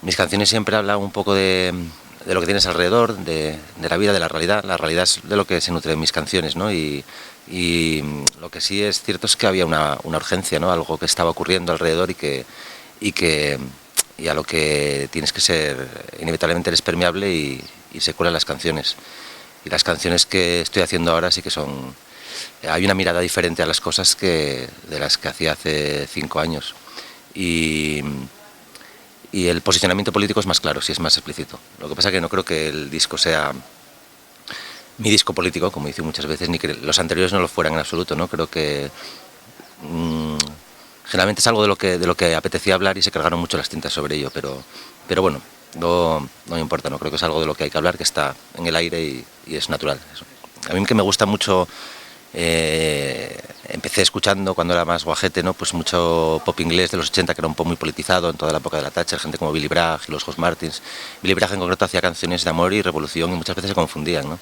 mis canciones siempre hablan un poco de lo que tienes alrededor, de la vida, de la realidad. La realidad es de lo que se nutre en mis canciones, ¿no? Y lo que sí es cierto es que había una urgencia, ¿no? Algo que estaba ocurriendo alrededor y que y a lo que tienes que ser, inevitablemente eres permeable y se cuelan las canciones. Y las canciones que estoy haciendo ahora sí que son... Hay una mirada diferente a las cosas que de las que hacía hace 5 años. Y, y el posicionamiento político es más claro, sí es más explícito. Lo que pasa es que no creo que el disco sea mi disco político, como dice muchas veces, ni que los anteriores no lo fueran en absoluto, ¿no? Creo que generalmente es algo de lo que apetecía hablar y se cargaron mucho las tintas sobre ello, pero bueno, no me importa, no creo que es algo de lo que hay que hablar, que está en el aire y es natural. Eso. A mí que me gusta mucho, empecé escuchando cuando era más guajete, ¿no? Pues mucho pop inglés de los 80, que era un pop muy politizado en toda la época de la Thatcher, gente como Billy Bragg y los Jos Martins. Billy Bragg en concreto hacía canciones de amor y revolución y muchas veces se confundían, ¿no?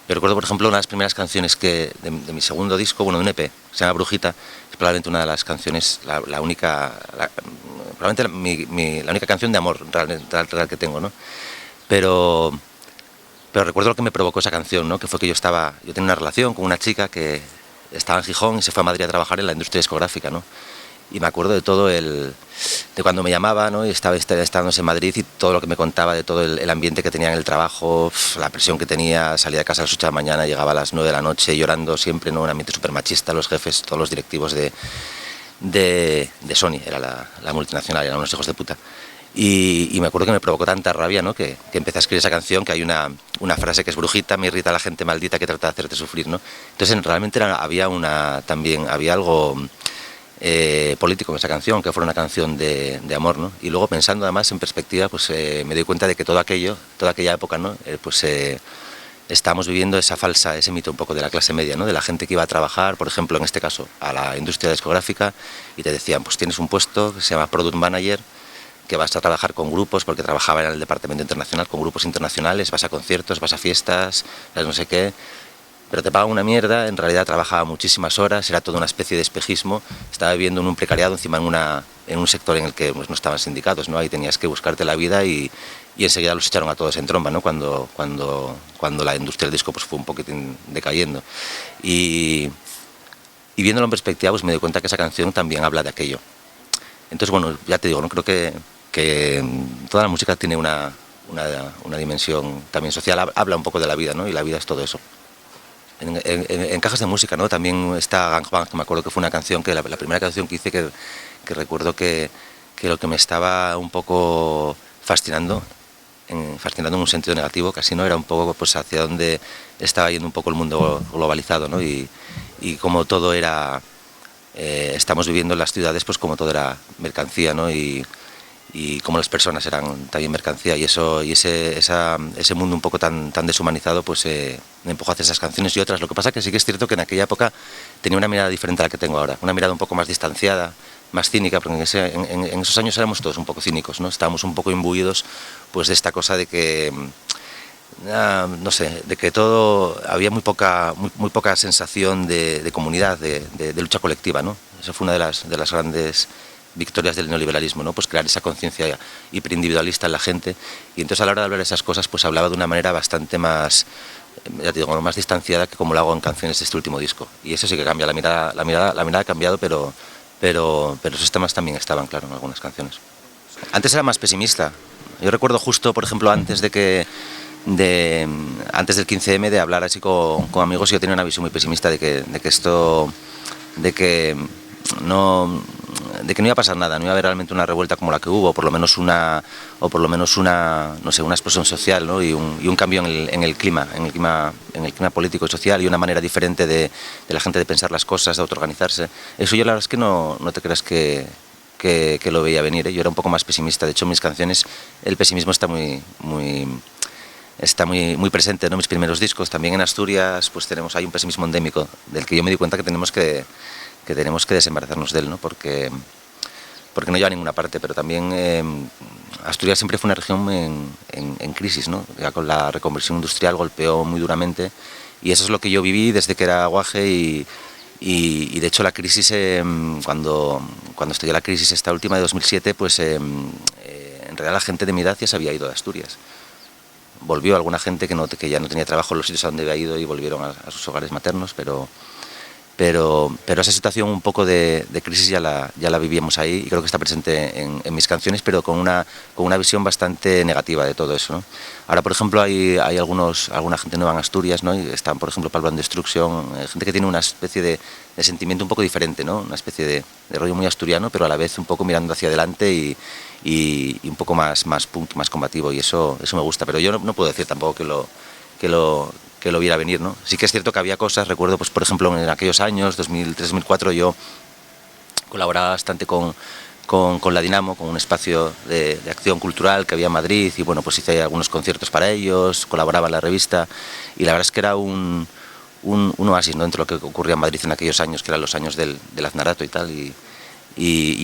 Yo recuerdo, por ejemplo, una de las primeras canciones de mi segundo disco, bueno, de un EP, se llama Brujita, es probablemente una de las canciones, la única, probablemente la única canción de amor real que tengo, ¿no? Pero, pero recuerdo lo que me provocó esa canción, ¿no? Que fue que yo tenía una relación con una chica que estaba en Gijón y se fue a Madrid a trabajar en la industria discográfica, ¿no? Y me acuerdo de todo de cuando me llamaba, ¿no? Y estaba en Madrid y todo lo que me contaba de todo el ambiente que tenía en el trabajo, la presión que tenía, salía de casa a las 8 de la mañana, llegaba a las 9 de la noche llorando siempre, ¿no? Un ambiente súper machista, los jefes, todos los directivos de Sony, era la multinacional, eran unos hijos de puta. Y me acuerdo que me provocó tanta rabia, ¿no? Que empecé a escribir esa canción, que hay una frase que es brujita, me irrita la gente maldita que trata de hacerte sufrir, ¿no? Entonces realmente había algo político en esa canción, que fuera una canción de amor, ¿no? Y luego pensando además en perspectiva, pues me doy cuenta de que toda aquella época, ¿no? Estábamos viviendo ese mito un poco de la clase media, ¿no? De la gente que iba a trabajar, por ejemplo, en este caso, a la industria discográfica y te decían, pues tienes un puesto que se llama Product Manager, que vas a trabajar con grupos, porque trabajaba en el departamento internacional, con grupos internacionales, vas a conciertos, vas a fiestas, no sé qué, pero te pagan una mierda, en realidad trabajaba muchísimas horas, era toda una especie de espejismo, estaba viviendo en un precariado, encima en un sector en el que pues, no estaban sindicatos, ¿no? Ahí tenías que buscarte la vida y enseguida los echaron a todos en tromba, ¿no? Cuando la industria del disco pues, fue un poquitín decayendo. Y viéndolo en perspectiva, pues me doy cuenta que esa canción también habla de aquello. Entonces, bueno, ya te digo, ¿no? Creo que toda la música tiene una dimensión también social, habla un poco de la vida, ¿no? Y la vida es todo eso. En cajas de música, ¿no? También está Gangbang, que me acuerdo que fue una canción, que la primera canción que hice, que recuerdo que lo que me estaba un poco fascinando en un sentido negativo, casi no, era un poco pues hacia dónde estaba yendo un poco el mundo globalizado, ¿no? Y como todo era, estamos viviendo en las ciudades pues como todo era mercancía, ¿no? Y como las personas eran también mercancía y ese mundo un poco tan deshumanizado pues me empujó a hacer esas canciones y otras. Lo que pasa que sí que es cierto que en aquella época tenía una mirada diferente a la que tengo ahora, una mirada un poco más distanciada, más cínica, porque en esos años éramos todos un poco cínicos, ¿no? Estábamos un poco imbuidos pues de esta cosa de que no sé, de que todo había muy poca sensación de comunidad, de lucha colectiva, ¿no? Eso fue una de las grandes victorias del neoliberalismo, ¿no? Pues crear esa conciencia hiperindividualista en la gente, y entonces a la hora de hablar de esas cosas pues hablaba de una manera bastante más, ya te digo, más distanciada que como lo hago en canciones de este último disco, y eso sí que cambia, la mirada ha cambiado, pero esos temas también estaban, claro, en algunas canciones. Antes era más pesimista. Yo recuerdo justo, por ejemplo, antes del 15M, de hablar así con amigos, y yo tenía una visión muy pesimista de que no iba a pasar nada, no iba a haber realmente una revuelta como la que hubo, o por lo menos una no sé, una explosión social, ¿no? y un cambio en el clima político y social, y una manera diferente de la gente de pensar las cosas, de autoorganizarse. Eso yo la verdad es que no te creas que lo veía venir, ¿eh? Yo era un poco más pesimista. De hecho, en mis canciones el pesimismo está muy presente, ¿no? Mis primeros discos, también en Asturias, pues hay un pesimismo endémico del que yo me di cuenta que tenemos que desembarazarnos de él, ¿no? Porque no lleva a ninguna parte, pero también Asturias siempre fue una región en crisis, ¿no? Ya con la reconversión industrial golpeó muy duramente, y eso es lo que yo viví desde que era guaje, y de hecho la crisis, cuando estalló la crisis esta última de 2007, pues en realidad la gente de mi edad ya se había ido de Asturias. Volvió alguna gente que ya no tenía trabajo en los sitios a donde había ido y volvieron a sus hogares maternos, pero esa situación un poco de crisis ya la vivíamos ahí y creo que está presente en mis canciones, pero con una visión bastante negativa de todo eso, ¿no? Ahora, por ejemplo, hay alguna gente nueva en Asturias, ¿no? Y están, por ejemplo, Pablo and Destruction, gente que tiene una especie de sentimiento un poco diferente, ¿no? Una especie de rollo muy asturiano, pero a la vez un poco mirando hacia adelante y un poco más punk, más combativo, y eso me gusta, pero yo no puedo decir tampoco que lo viera venir, ¿no? Sí que es cierto que había cosas, recuerdo, pues por ejemplo, en aquellos años, 2003-2004, yo colaboraba bastante con la Dinamo, con un espacio de acción cultural que había en Madrid, y bueno, pues hice algunos conciertos para ellos, colaboraba en la revista, y la verdad es que era un oasis, ¿no?, dentro de lo que ocurría en Madrid en aquellos años, que eran los años del Aznarato y tal, y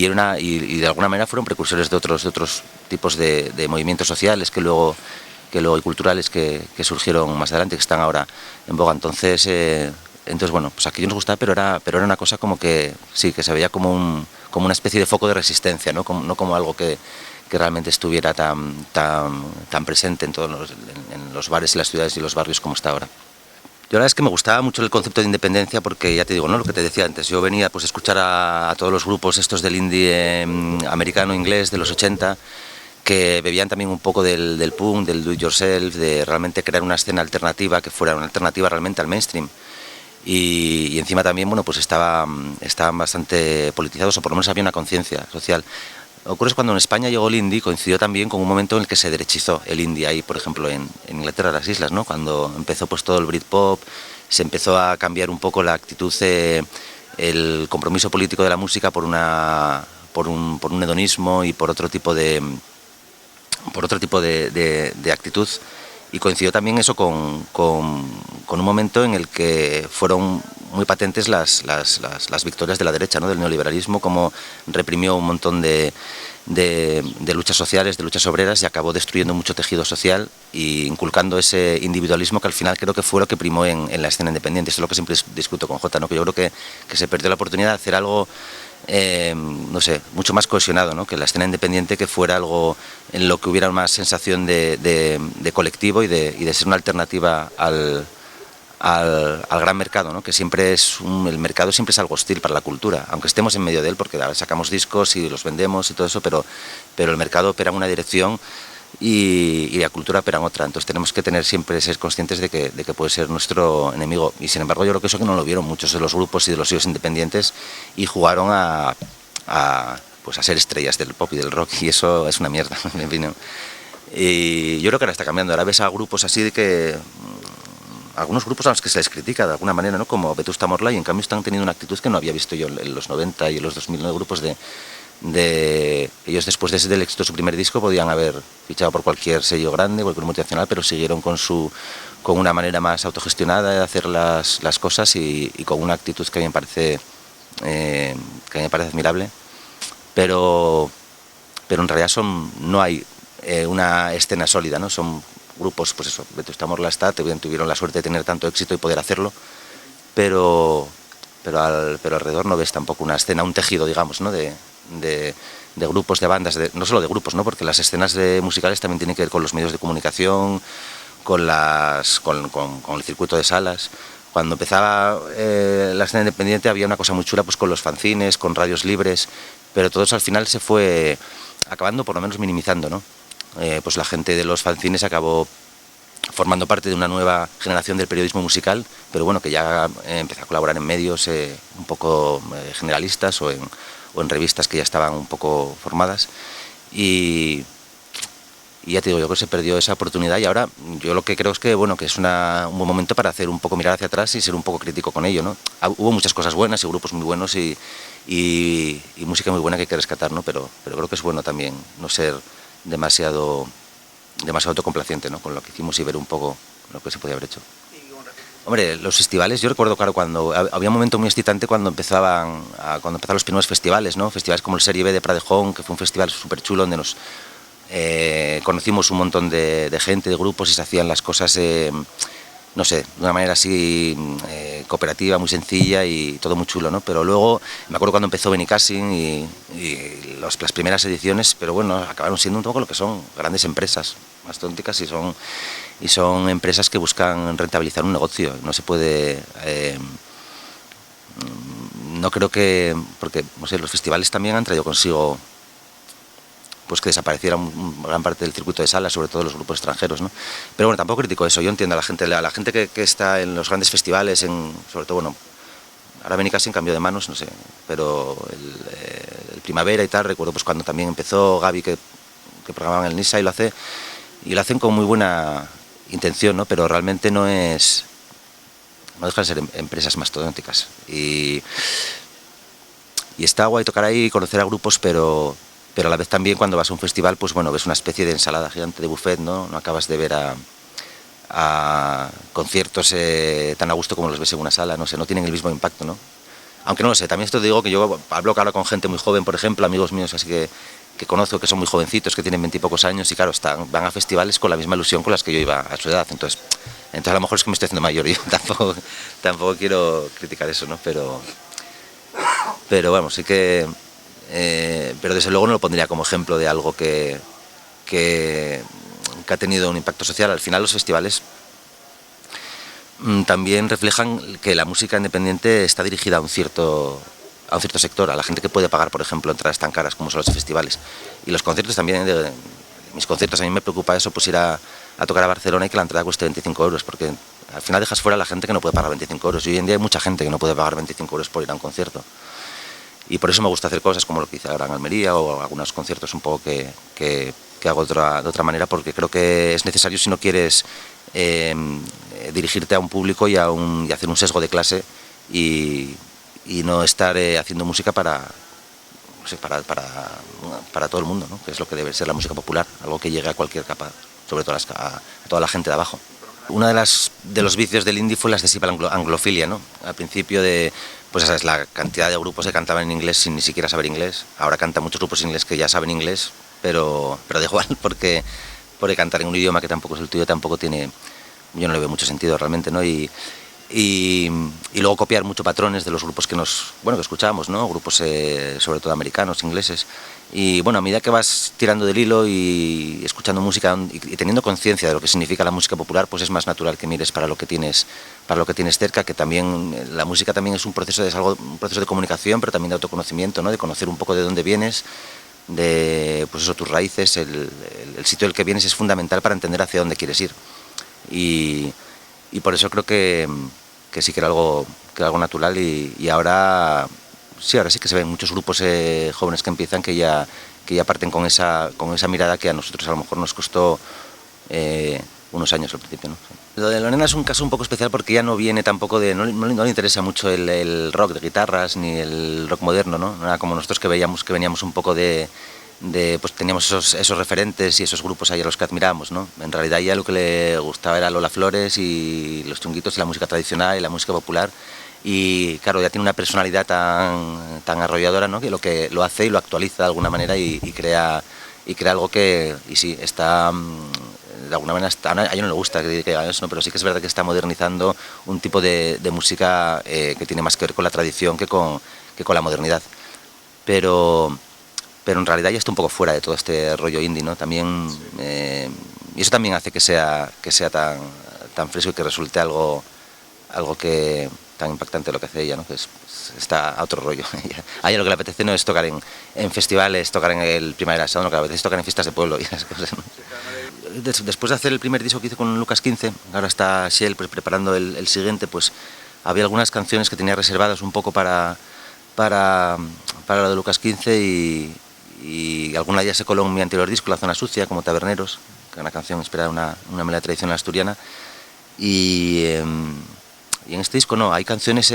de alguna manera fueron precursores de otros tipos de movimientos sociales que luego y culturales que surgieron más adelante, que están ahora en boga. Entonces bueno, pues aquello nos gustaba, pero era una cosa como que sí, que se veía como una especie de foco de resistencia, no como algo que realmente estuviera tan presente en los bares y las ciudades y los barrios como está ahora. Yo la verdad es que me gustaba mucho el concepto de independencia porque, ya te digo, ¿no?, lo que te decía antes, yo venía pues a escuchar a todos los grupos estos del indie americano, inglés, de los 80, que bebían también un poco del punk, del do it yourself, de realmente crear una escena alternativa que fuera una alternativa realmente al mainstream. Y encima también, bueno, pues estaban bastante politizados, o por lo menos había una conciencia social. Ocurre cuando en España llegó el indie, coincidió también con un momento en el que se derechizó el indie ahí, por ejemplo, en Inglaterra, las islas, ¿no?, cuando empezó pues todo el Britpop, se empezó a cambiar un poco la actitud, el compromiso político de la música por un hedonismo y por otro tipo de actitud, y coincidió también eso con un momento en el que fueron muy patentes las victorias de la derecha, ¿no?, del neoliberalismo, como reprimió un montón de luchas sociales, de luchas obreras, y acabó destruyendo mucho tejido social e inculcando ese individualismo que al final creo que fue lo que primó en la escena independiente. Eso es lo que siempre discuto con Jota, ¿no?, que yo creo que se perdió la oportunidad de hacer algo no sé, mucho más cohesionado, ¿no?, que la escena independiente, que fuera algo en lo que hubiera más sensación de colectivo y de ser una alternativa al gran mercado, ¿no?, que siempre el mercado siempre es algo hostil para la cultura, aunque estemos en medio de él, porque sacamos discos y los vendemos y todo eso, pero el mercado opera en una dirección y la cultura opera en otra. Entonces tenemos que ser conscientes de que puede ser nuestro enemigo, y sin embargo yo creo que eso que no lo vieron muchos de los grupos y de los sellos independientes, y jugaron a ser estrellas del pop y del rock, y eso es una mierda, en mi opinión. Y yo creo que ahora está cambiando. Ahora ves a grupos así de que algunos grupos a los que se les critica de alguna manera, ¿no?, como Vetusta Morla, y en cambio están teniendo una actitud que no había visto yo en los 90 y en los 2000, ¿no?, grupos ellos, después del éxito de su primer disco, podían haber fichado por cualquier sello grande, cualquier multinacional, pero siguieron con una manera más autogestionada de hacer las cosas, y con una actitud que a mí me parece admirable, pero en realidad no hay una escena sólida, ¿no? Son grupos, pues eso, Vetusta Morla tuvieron la suerte de tener tanto éxito y poder hacerlo, pero alrededor no ves tampoco una escena, un tejido, digamos, ¿no?, de grupos, de bandas, no solo de grupos, ¿no?, porque las escenas musicales también tienen que ver con los medios de comunicación, con el circuito de salas. Cuando empezaba la escena independiente había una cosa muy chula, pues con los fanzines, con radios libres, pero todo eso al final se fue acabando, por lo menos minimizando, ¿no? Pues la gente de los fanzines acabó formando parte de una nueva generación del periodismo musical, pero bueno, que ya empezó a colaborar en medios un poco generalistas, o en revistas que ya estaban un poco formadas, y ya te digo, yo creo que se perdió esa oportunidad, y ahora yo lo que creo es que, bueno, que es un buen momento para hacer un poco, mirar hacia atrás y ser un poco crítico con ello, ¿no? Hubo muchas cosas buenas y grupos muy buenos y música muy buena que hay que rescatar, ¿no? Pero creo que es bueno también no ser demasiado autocomplaciente, ¿no?, con lo que hicimos, y ver un poco lo que se podía haber hecho. Hombre, los festivales, yo recuerdo, claro, cuando había un momento muy excitante cuando empezaron los primeros festivales, ¿no? Festivales como el Serie B de Pradejón, que fue un festival súper chulo, donde nos conocimos un montón de gente, de grupos, y se hacían las cosas no sé, de una manera así cooperativa, muy sencilla y todo muy chulo, ¿no? Pero luego me acuerdo cuando empezó Benicassim y las primeras ediciones, pero bueno, acabaron siendo un poco lo que son grandes empresas mastodónticas y son empresas que buscan rentabilizar un negocio. No se puede... no creo que... porque, no sé, los festivales también han traído consigo pues que desapareciera gran parte del circuito de salas, sobre todo los grupos extranjeros, ¿no? Pero bueno, tampoco critico eso. Yo entiendo a la gente que está en los grandes festivales, sobre todo, bueno, ahora Benicassim cambió de manos, no sé, pero el Primavera y tal, recuerdo pues cuando también empezó Gaby que programaban el NISA y lo hacen con muy buena intención, ¿no? Pero realmente no dejan de ser empresas mastodónticas y está guay tocar ahí y conocer a grupos, pero a la vez también cuando vas a un festival, pues bueno, ves una especie de ensalada gigante de buffet, ¿no? No acabas de ver a conciertos tan a gusto como los ves en una sala, no sé, no tienen el mismo impacto, ¿no? Aunque no lo sé, también esto te digo que yo hablo ahora con gente muy joven, por ejemplo, amigos míos así que conozco que son muy jovencitos, que tienen 20 y pocos años y claro, van a festivales con la misma ilusión con las que yo iba a su edad, entonces a lo mejor es que me estoy haciendo mayor y yo tampoco quiero criticar eso, ¿no? Pero bueno, sí que... pero desde luego no lo pondría como ejemplo de algo que ha tenido un impacto social. Al final los festivales también reflejan que la música independiente está dirigida a un cierto sector, a la gente que puede pagar, por ejemplo, entradas tan caras como son los festivales. Y los conciertos también, mis conciertos, a mí me preocupa eso, pues ir a tocar a Barcelona y que la entrada cueste 25 euros, porque al final dejas fuera a la gente que no puede pagar 25 euros. Y hoy en día hay mucha gente que no puede pagar 25 euros por ir a un concierto. Y por eso me gusta hacer cosas como lo que hice ahora en Almería o algunos conciertos un poco que hago de otra manera, porque creo que es necesario si no quieres dirigirte a un público y hacer un sesgo de clase y no estar haciendo música para todo el mundo, ¿no? Que es lo que debe ser la música popular, algo que llegue a cualquier capa, sobre todo a toda la gente de abajo. Uno de los vicios del indie fue la excesiva anglofilia, ¿no? Al principio pues esa es la cantidad de grupos que cantaban en inglés sin ni siquiera saber inglés. Ahora cantan muchos grupos en inglés que ya saben inglés, pero da igual, porque cantar en un idioma que tampoco es el tuyo tampoco tiene... Yo no le veo mucho sentido realmente, ¿no? Y luego copiar mucho patrones de los grupos que escuchábamos, ¿no? Grupos sobre todo americanos, ingleses. Y bueno, a medida que vas tirando del hilo y escuchando música y teniendo conciencia de lo que significa la música popular, pues es más natural que mires para lo que tienes cerca, que también la música también es un proceso de comunicación, pero también de autoconocimiento, ¿no? De conocer un poco de dónde vienes, de pues eso, tus raíces, el sitio del que vienes es fundamental para entender hacia dónde quieres ir. Y por eso creo que sí que era algo natural y ahora sí que se ven muchos grupos jóvenes que empiezan que ya parten con esa mirada que a nosotros a lo mejor nos costó unos años al principio, ¿no? Lo de Lorena es un caso un poco especial porque ya no viene tampoco no le interesa mucho el rock de guitarras ni el rock moderno, ¿no? No era como nosotros que veníamos un poco pues teníamos esos referentes y esos grupos ahí a los que admiramos, ¿no? En realidad ya lo que le gustaba era Lola Flores y los Chunguitos y la música tradicional y la música popular y claro, ya tiene una personalidad tan arrolladora, ¿no? Que lo hace y lo actualiza de alguna manera y crea algo que, y sí, está de alguna manera, a ella no le gusta que diga eso, ¿no? Pero sí que es verdad que está modernizando un tipo de música que tiene más que ver con la tradición que con la modernidad, pero en realidad ya está un poco fuera de todo este rollo indie, ¿no? También, y eso también hace que sea tan fresco y que resulte algo que tan impactante lo que hace ella, ¿no? Que está a otro rollo. A ella lo que le apetece no es tocar en festivales, tocar en el Primavera Sound, lo que le apetece es tocar en fiestas de pueblo y esas cosas, ¿no? Después de hacer el primer disco que hice con Lucas 15, ahora está Shell preparando el siguiente, pues había algunas canciones que tenía reservadas un poco para lo de Lucas 15 y alguna de ellas se coló en mi anterior disco, La Zona Sucia, como Taberneros, que era una canción inspirada en una melodía tradicional asturiana. Y en este disco no, hay canciones,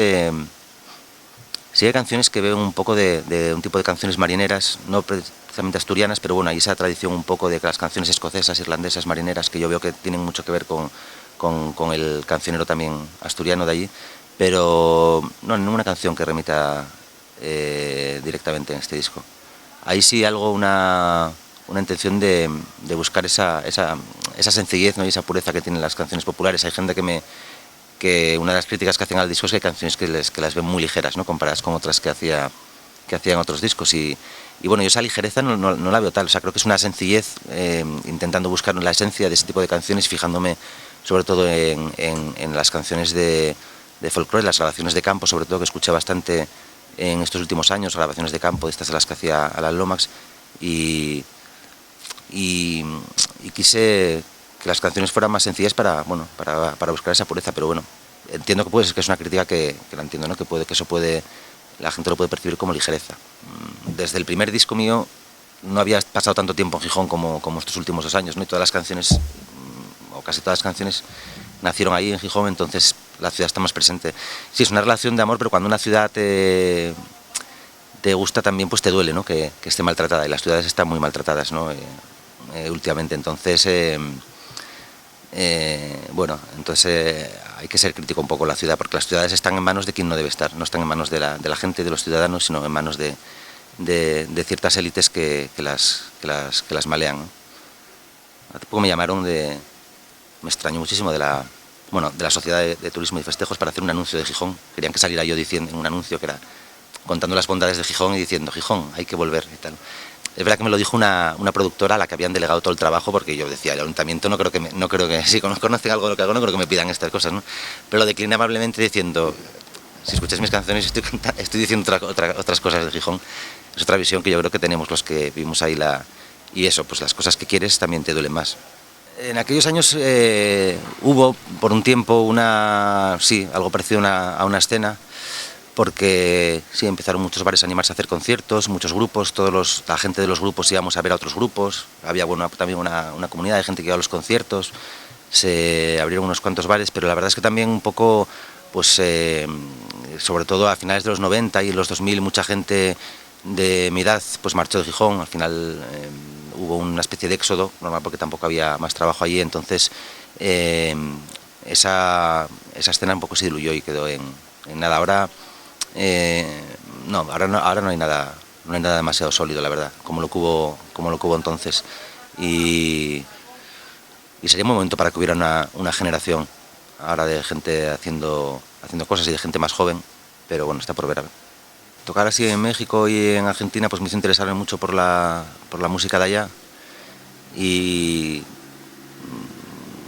sí hay canciones que veo un poco de un tipo de canciones marineras, no precisamente asturianas, pero bueno, hay esa tradición un poco de las canciones escocesas, irlandesas, marineras, que yo veo que tienen mucho que ver con el cancionero también asturiano de allí, pero no, ninguna canción que remita directamente en este disco. Ahí sí una intención de buscar esa sencillez, ¿no? Y esa pureza que tienen las canciones populares. Hay gente que que una de las críticas que hacen al disco es que hay canciones que las ven muy ligeras, ¿no? Comparadas con otras que hacían otros discos. Y bueno, yo esa ligereza no la veo tal. O sea, creo que es una sencillez, intentando buscar la esencia de ese tipo de canciones, fijándome sobre todo en las canciones de folclore, las grabaciones de campo, sobre todo, que escuché bastante en estos últimos años, grabaciones de campo, de estas de las que hacía Alan Lomax, y quise que las canciones fueran más sencillas para buscar esa pureza, pero bueno, entiendo que es una crítica que la entiendo, ¿no? Que la gente lo puede percibir como ligereza. Desde el primer disco mío no había pasado tanto tiempo en Gijón como estos últimos 2 años, ¿no? Y todas las canciones, o casi todas las canciones, nacieron ahí en Gijón, entonces la ciudad está más presente. Sí, es una relación de amor, pero cuando una ciudad te gusta también, pues te duele, ¿no? Que esté maltratada, y las ciudades están muy maltratadas, ¿no? Últimamente, entonces hay que ser crítico un poco con la ciudad, porque las ciudades están en manos de quien no debe estar, no están en manos de la gente, de los ciudadanos, sino en manos de ciertas élites que las malean, ¿no? Hace poco me llamaron me extrañó muchísimo de la Sociedad de Turismo y Festejos para hacer un anuncio de Gijón. Querían que saliera yo diciendo en un anuncio que era contando las bondades de Gijón y diciendo Gijón, hay que volver y tal. Es verdad que me lo dijo una productora a la que habían delegado todo el trabajo, porque yo decía, el ayuntamiento no creo que si conocen algo de lo que hago, no creo que me pidan estas cosas, ¿no? Pero lo decliné amablemente diciendo, si escucháis mis canciones estoy diciendo otras cosas de Gijón. Es otra visión que yo creo que tenemos los que vivimos ahí, y eso, pues las cosas que quieres también te duelen más. En aquellos años hubo por un tiempo algo parecido a una escena, porque sí, empezaron muchos bares a animarse a hacer conciertos, muchos grupos, la gente de los grupos íbamos a ver a otros grupos, había también una comunidad de gente que iba a los conciertos, se abrieron unos cuantos bares, pero la verdad es que también un poco, pues sobre todo a finales de los 90 y en los 2000, mucha gente de mi edad pues marchó de Gijón. Al final hubo una especie de éxodo, normal, porque tampoco había más trabajo allí, entonces esa escena un poco se diluyó y quedó en nada. Ahora ahora no hay nada demasiado sólido, la verdad, como lo que hubo entonces, y sería un momento para que hubiera una generación ahora de gente haciendo cosas, y de gente más joven, pero bueno, está por ver. Tocar así en México y en Argentina pues me hizo interesarme mucho por la música de allá, y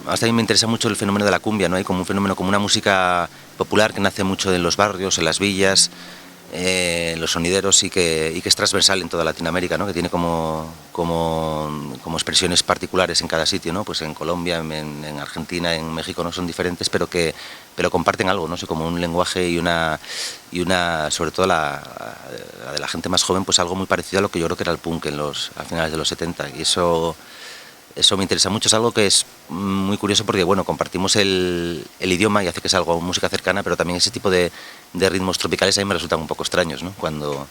hasta a mí me interesa mucho el fenómeno de la cumbia, ¿no? Hay como un fenómeno, como una música popular que nace mucho en los barrios, en las villas, en los sonideros, y que es transversal en toda Latinoamérica, ¿no? Que tiene como expresiones particulares en cada sitio, ¿no? Pues en Colombia, en Argentina, en México no son diferentes, pero comparten algo, no sé, como un lenguaje y una sobre todo la de la gente más joven, pues algo muy parecido a lo que yo creo que era el punk a finales de los 70, y eso me interesa mucho. Es algo que es muy curioso porque, bueno, compartimos el idioma y hace que sea algo, música cercana, pero también ese tipo de ritmos tropicales a mí me resultan un poco extraños, ¿no? Cuando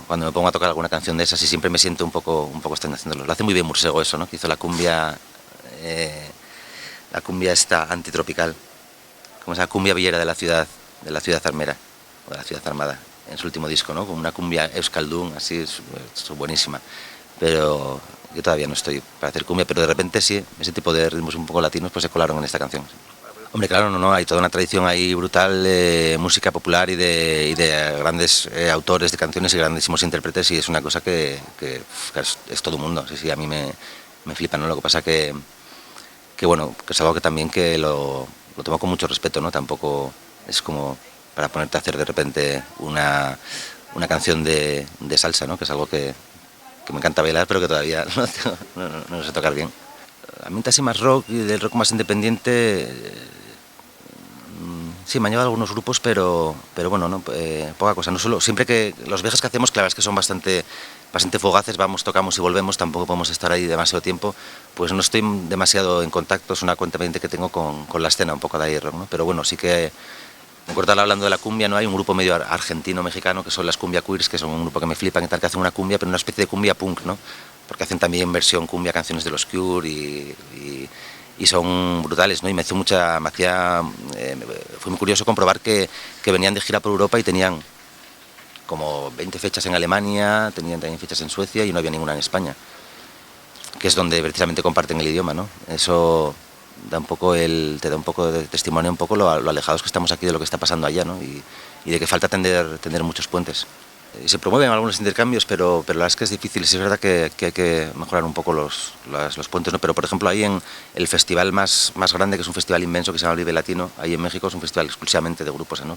me pongo a tocar alguna canción de esas, y siempre me siento un poco extraño haciéndolo. Lo hace muy bien Mursego eso, ¿no? Que hizo la cumbia esta antitropical, como esa cumbia villera de la ciudad armera, o de la ciudad armada, en su último disco, ¿no? Con una cumbia euskaldun, así, es buenísima. Pero yo todavía no estoy para hacer cumbia, pero de repente sí, ese tipo de ritmos un poco latinos pues se colaron en esta canción. Hombre, claro, no, hay toda una tradición ahí brutal de música popular y de grandes autores de canciones y grandísimos intérpretes, y es una cosa que es todo el mundo. Sí, a mí me flipa, ¿no? Lo que pasa que bueno, que es algo que también que lo tomo con mucho respeto, ¿no? Tampoco es como para ponerte a hacer de repente una canción de salsa, ¿no? Que es algo que me encanta bailar, pero que todavía no sé tocar bien. A mí así más rock, y del rock más independiente, sí, me han llevado algunos grupos, pero bueno, no, poca cosa. No solo, siempre que los viajes que hacemos, claro, es que son bastante fugaces, vamos, tocamos y volvemos, tampoco podemos estar ahí demasiado tiempo, pues no estoy demasiado en contacto. Es una cuenta pendiente que tengo con la escena un poco de ahí rock, ¿no? Pero bueno, sí que me acuerdo hablando de la cumbia, ¿no? Hay un grupo medio argentino-mexicano que son las Cumbia Queers, que son un grupo que me flipan y tal, que hacen una cumbia, pero una especie de cumbia punk, ¿no? Porque hacen también versión cumbia, canciones de los Cure, y son brutales, ¿no? Y fue muy curioso comprobar que venían de gira por Europa y tenían como 20 fechas en Alemania, tenían también fechas en Suecia, y no había ninguna en España, que es donde precisamente comparten el idioma, ¿no? Eso da un poco te da un poco de testimonio un poco lo alejados que estamos aquí de lo que está pasando allá, ¿no? Y de que falta tender muchos puentes. Se promueven algunos intercambios, pero la verdad es que es difícil. Sí es verdad que hay que mejorar un poco los puentes, ¿no? Pero, por ejemplo, ahí en el festival más grande, que es un festival inmenso que se llama Vive Latino, ahí en México es un festival exclusivamente de grupos, ¿no?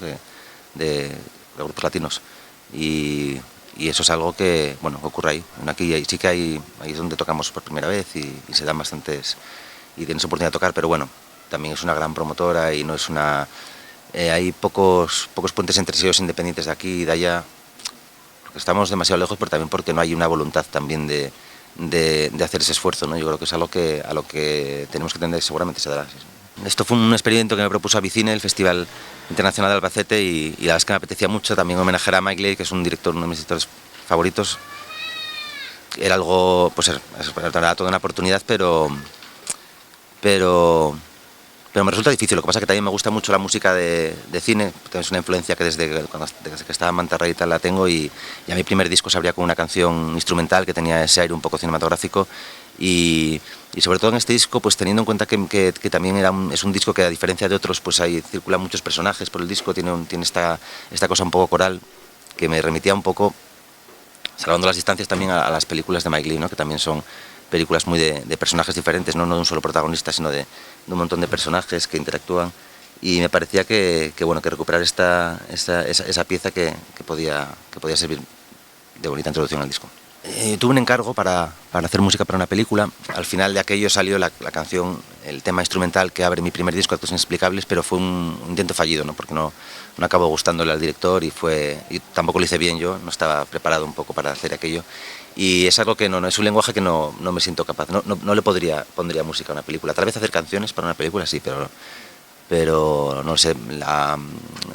De grupos latinos. Y eso es algo que, bueno, ocurre ahí. Aquí sí que ahí es donde tocamos por primera vez y se dan bastantes... y tienes oportunidad de tocar, pero bueno, también es una gran promotora y no es una... hay pocos puentes entre sellos independientes de aquí y de allá. Estamos demasiado lejos, pero también porque no hay una voluntad también de hacer ese esfuerzo, ¿no? Yo creo que es a lo que tenemos que tender, seguramente se dará. Esto fue un experimento que me propuso Avicine, el Festival Internacional de Albacete, y la verdad es que me apetecía mucho también homenajear a Mike Leigh, que es un director, uno de mis directores favoritos. Era algo, pues era toda una oportunidad, pero me resulta difícil. Lo que pasa es que también me gusta mucho la música de cine, es una influencia que desde que estaba en Mantarraya y tal la tengo, y a mi primer disco se abría con una canción instrumental que tenía ese aire un poco cinematográfico, y sobre todo en este disco, pues teniendo en cuenta que también es un disco que, a diferencia de otros, pues ahí circulan muchos personajes por el disco, tiene esta cosa un poco coral que me remitía un poco, salvando las distancias, también a las películas de Mike Leigh, ¿no? Que también son películas muy de personajes diferentes, no de un solo protagonista, sino de un montón de personajes que interactúan, y me parecía que recuperar esa pieza que podía servir de bonita introducción al disco. Tuve un encargo para hacer música para una película. Al final de aquello salió la canción, el tema instrumental que abre mi primer disco, Actos Inexplicables, pero fue un intento fallido, ¿no? Porque no acabó gustándole al director y tampoco lo hice bien yo, no estaba preparado un poco para hacer aquello. Y es algo que no es un lenguaje que no me siento capaz, no le pondría música a una película. Tal vez hacer canciones para una película sí, pero no sé, la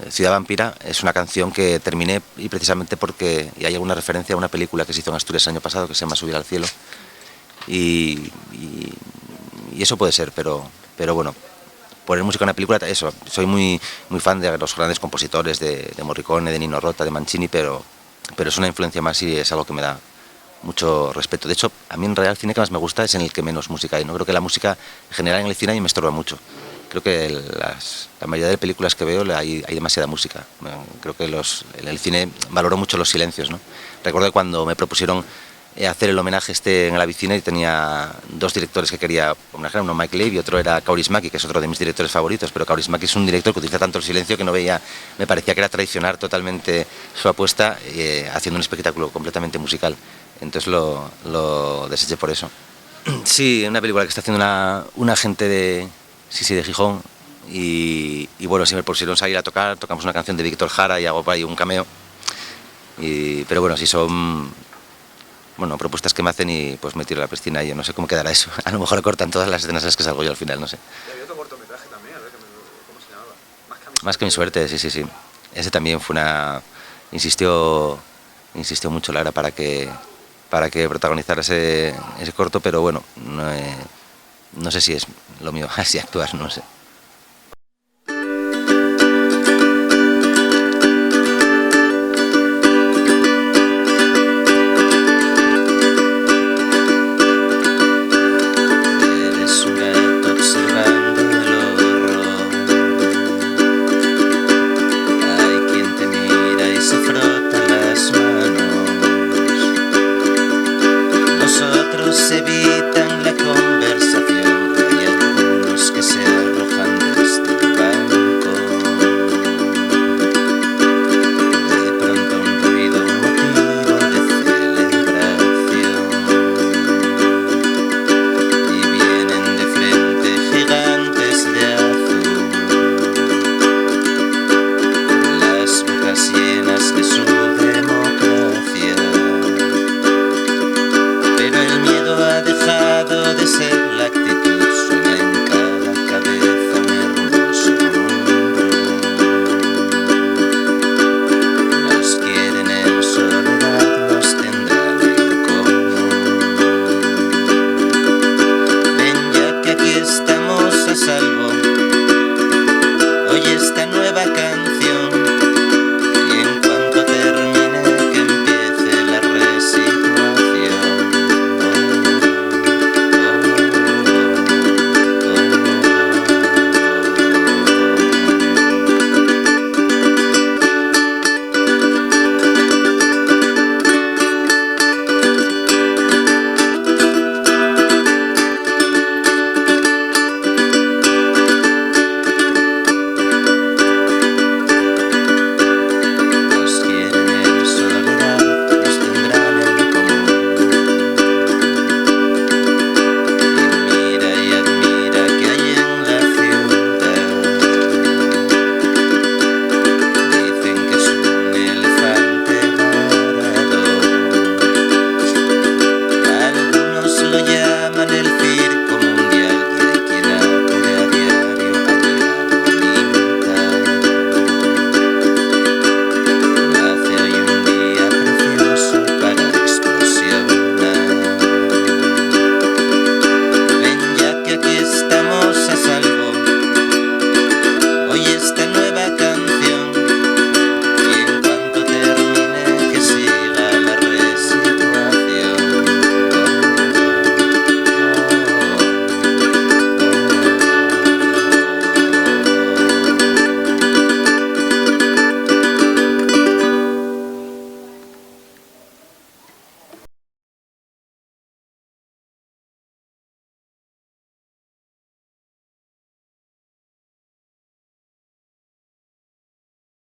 Ciudad Vampira es una canción que terminé, y precisamente porque hay alguna referencia a una película que se hizo en Asturias el año pasado que se llama Subir al cielo, y eso puede ser, pero bueno, poner música en una película, eso, soy muy fan de los grandes compositores de Morricone, de Nino Rota, de Mancini, pero es una influencia más y es algo que me da mucho respeto. De hecho, a mí en realidad el cine que más me gusta es en el que menos música hay. No creo que la música en general en el cine a mí me estorba mucho. Creo que la mayoría de películas que veo hay demasiada música. Creo que en el cine valoro mucho los silencios, ¿no? Recuerdo que cuando me propusieron hacer el homenaje en la Avicine, y tenía dos directores que quería homenajear, uno Mike Leigh y otro era Kaurismäki, que es otro de mis directores favoritos, pero Kaurismäki es un director que utiliza tanto el silencio que me parecía que era traicionar totalmente su apuesta, haciendo un espectáculo completamente musical. Entonces lo deseché por eso. Sí, una película que está haciendo una gente de Gijón, y bueno, si me pusieron salir a tocar, tocamos una canción de Víctor Jara y hago por ahí un cameo, pero bueno, si son propuestas que me hacen, y pues me tiro a la piscina y yo no sé cómo quedará eso. A lo mejor cortan todas las escenas en las que salgo yo al final, no sé. Y había otro cortometraje también, a ver, ¿cómo se llamaba? Más que mi suerte, sí. Ese también fue insistió mucho Lara para que protagonizara ese corto, pero bueno, no sé si es lo mío así actuar, no sé. Evitan la conversación, hay algunos que se arrojan desde el banco. De pronto un ruido, un motivo de celebración, y vienen de frente gigantes de azul, con las bocas llenas de su democracia. Pero el miedo ha dejado de ser